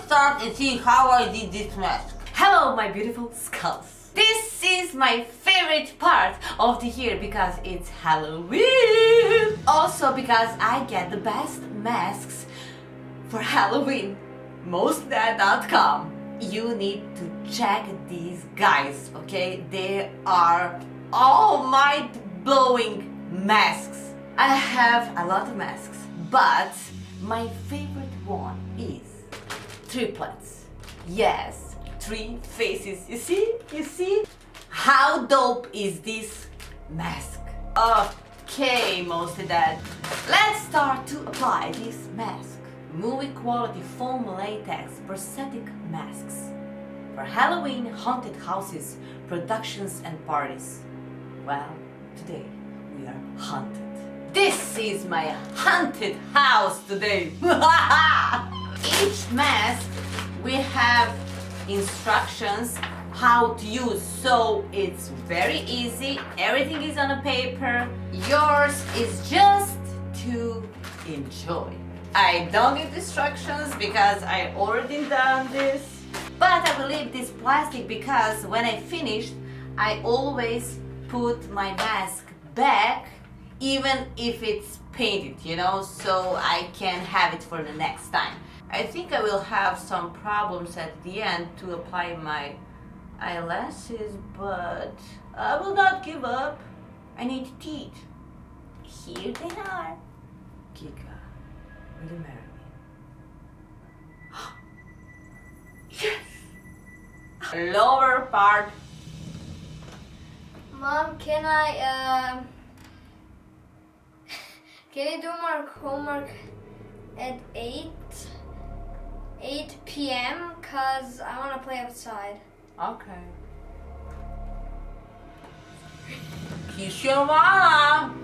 start and see how I did this mask. Hello, my beautiful skulls. This is my favorite part of the year because it's Halloween. Also because I get the best masks for Halloween. Mostdad.com. You need to check these guys, okay? They are all mind-blowing masks. I have a lot of masks, but my favorite one is triplets. Yes, 3 faces. You see? You see? How dope is this mask? Okay, mostly that. Let's start to apply this mask. Movie quality foam latex prosthetic masks for Halloween haunted houses, productions and parties. Well, today we are haunted. This is my haunted house today. Each mask we have instructions how to use, so it's very easy. Everything is on a paper. Yours is just to enjoy. I don't need instructions because I already done this, but I will leave this plastic because when I finished I always put my mask back even if it's painted, you know, so I can have it for the next time. I think I will have some problems at the end to apply my eyelashes, but I will not give up. I need teeth. Here they are. Kika, will you marry me? Yes! Lower part. Mom, can I can you do my homework at 8 p.m. cause I want to play outside. Okay. Kiss your mama.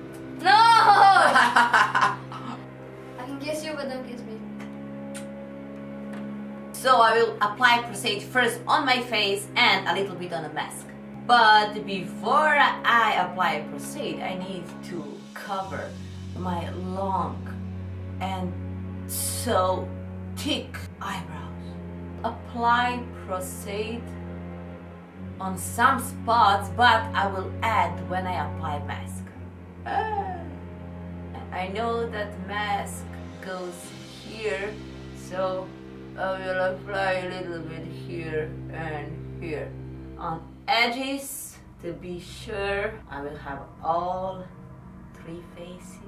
No! I can kiss you, but don't kiss me. So I will apply Prosade first on my face and a little bit on the mask. But before I apply Prosade, I need to cover my long and so thick eyebrows. Apply Prosade on some spots, but I will add when I apply mask. I know that mask goes here, so I will apply a little bit here and here. On edges, to be sure, I will have all 3 faces.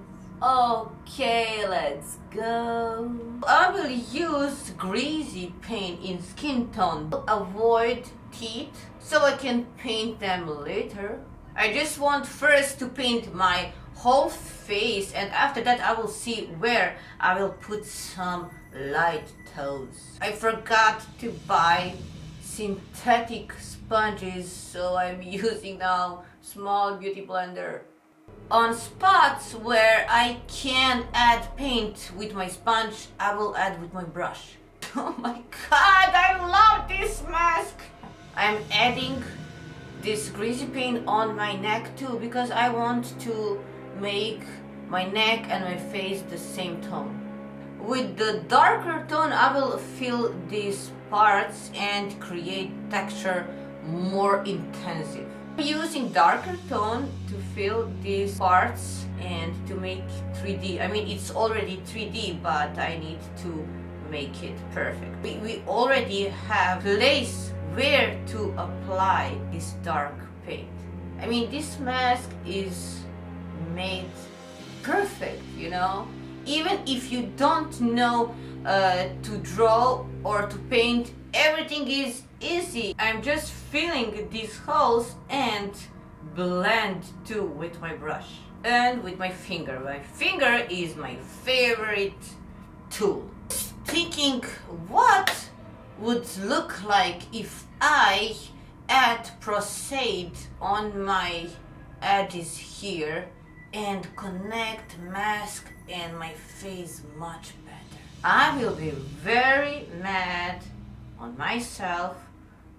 Okay, let's go. I will use greasy paint in skin tone to avoid teeth so I can paint them later. I just want first to paint my whole face, and after that I will see where I will put some light toes. I forgot to buy synthetic sponges, so I'm using now small beauty blender. On spots where I can add paint with my sponge, I will add with my brush. Oh my god, I love this mask! I'm adding this greasy paint on my neck too because I want to make my neck and my face the same tone. With the darker tone, I will fill these parts and create texture more intensive. I'm using darker tone to fill these parts and to make 3D. I mean, it's already 3D, but I need to make it perfect. We already have place where to apply this dark paint. I mean, this mask is made perfect, you know? Even if you don't know to draw or to paint, everything is easy. I'm just filling these holes and blend too with my brush and with my finger. My finger is my favorite tool. Thinking what would look like if I add Prosade on my edges here and connect mask and my face much better. I will be very mad on myself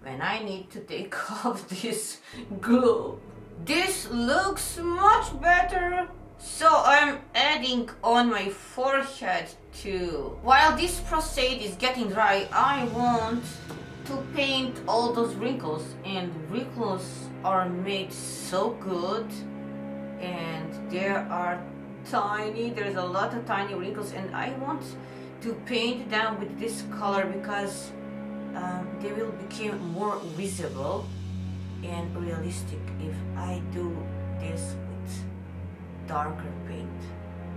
when I need to take off this glue. This looks much better So I'm adding on my forehead too. While this process is getting dry, I want to paint all those wrinkles, and wrinkles are made so good, and there are there's a lot of tiny wrinkles, and I want to paint them with this color because they will become more visible and realistic if I do this with darker paint.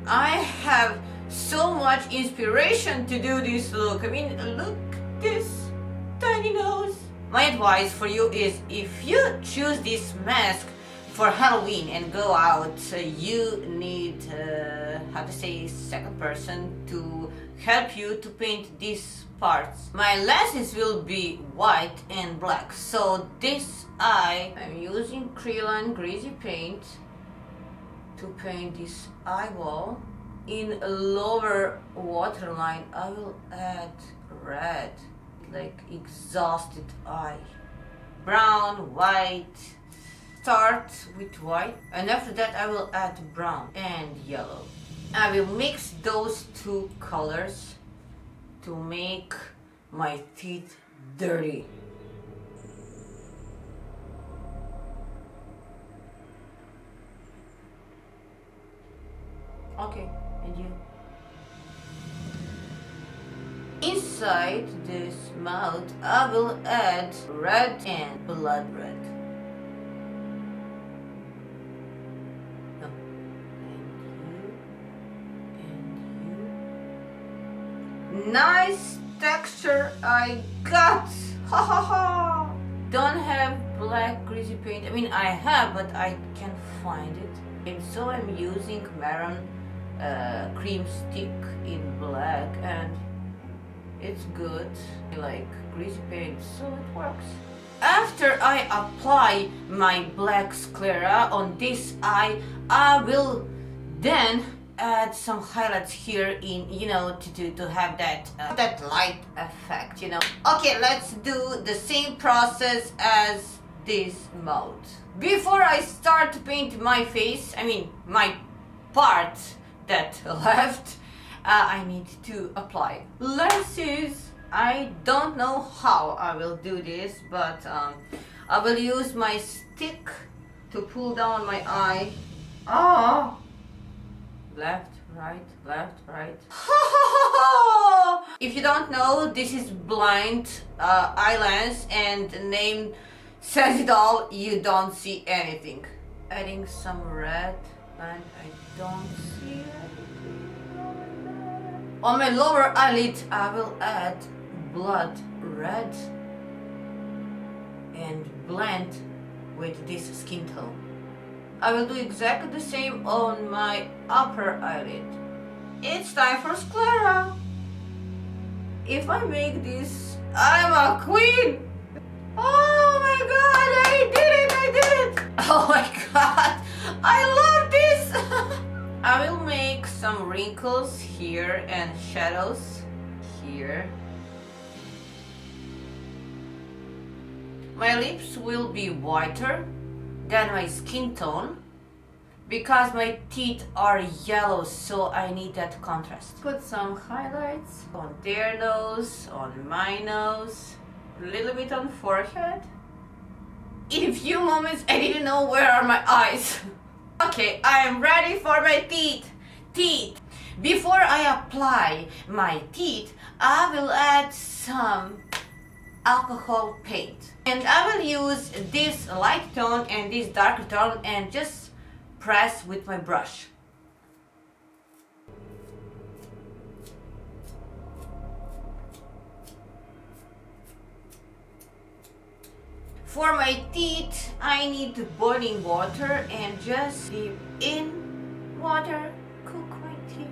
I have so much inspiration to do this look. I mean, look at this tiny nose. My advice for you is, if you choose this mask for Halloween and go out, you need how to say second person to help you to paint these parts. My lenses will be white and black, so this eye, I'm using Krylon greasy paint to paint this eyeball. In a lower waterline, I will add red, like exhausted eye. Brown, white. Start with white, and after that I will add brown and yellow. I will mix those two colors to make my teeth dirty. Okay, and you? Inside this mouth, I will add red and blood red. Nice texture I got! Ha ha ha! Don't have black greasy paint. I mean, I have, but I can't find it. And so I'm using Maron cream stick in black, and it's good. I like greasy paint, so it works. After I apply my black sclera on this eye, I will then add some highlights here in, to have that light effect, Okay, let's do the same process as this mouth. Before I start to paint my face, I mean my part that left, I need to apply lenses. I don't know how I will do this, but I will use my stick to pull down my eye. Left, right. If you don't know, this is blind eye lens, and the name says it all. You don't see anything. Adding some red, and I don't see anything. On my lower eyelid, I will add blood red and blend with this skin tone. I will do exactly the same on my upper eyelid. It's time for sclera. If I make this, I'm a queen. Oh my god, I did it! Oh my god, I love this! I will make some wrinkles here and shadows here. My lips will be whiter than my skin tone because my teeth are yellow, so I need that contrast. Put some highlights on their nose, on my nose, a little bit on forehead. In a few moments I didn't know where are my eyes. Okay, I am ready for my teeth. Before I apply my teeth, I will add some alcohol paint, and I will use this light tone and this darker tone and just press with my brush. For my teeth, I need boiling water and just dip in water, cook my teeth.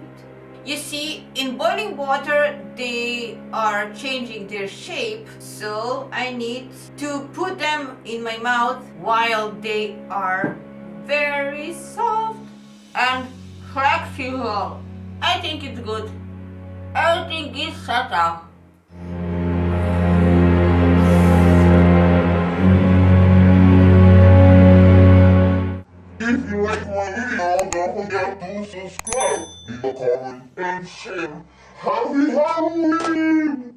You see, in boiling water, they are changing their shape, so I need to put them in my mouth while they are very soft and flexible. I think it's good. Everything is set up. If you like my video, don't forget to subscribe, leave a comment, and share. Happy Halloween!